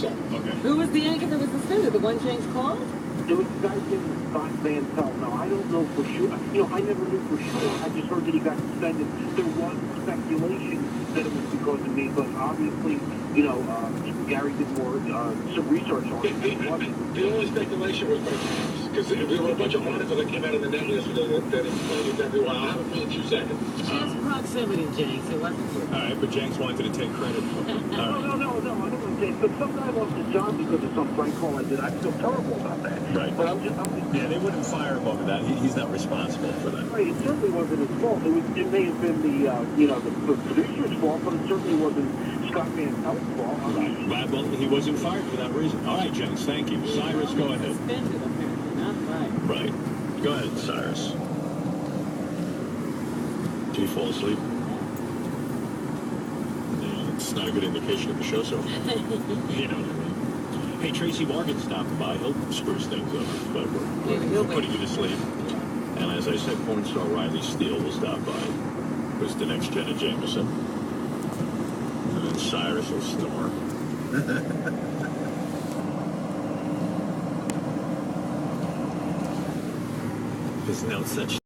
so. Okay. Who was the anchor that was suspended? The one James called? There was a guy named Scott Van Pelt. Now, I don't know for sure. I never knew for sure. I just heard that he got suspended. There was speculation that it was because of me, but obviously, Gary did some research on it. The only speculation was by James, because there were a bunch of articles that came out of the net yesterday that explained exactly why. I'll have it for you in 2 seconds. Just proximity, James. It wasn't true. All right, but Jenks wanted to take credit for it. No, I don't want to take. But some guy lost his job because of some prank call I did. I feel terrible about that. Right. But I'm just Yeah, they wouldn't fire him over that. He's not responsible for that. right. It certainly wasn't his fault. It may have been the producer's fault, but it certainly wasn't Scott Van Pelt's fault. Right, well, he wasn't fired for that reason. All right, Jenks, thank you. Cyrus, go ahead. Suspended, apparently, not fired. Right. Go ahead, Cyrus. Did you fall asleep? Yeah, it's not a good indication of the show so far. You know what I mean? Hey, Tracy Morgan stopped by. He'll spruce things up, but we're putting you to sleep. And as I said, porn star Riley Steele will stop by. Who's the next Jenna Jameson. And then Cyrus will snore. His notes that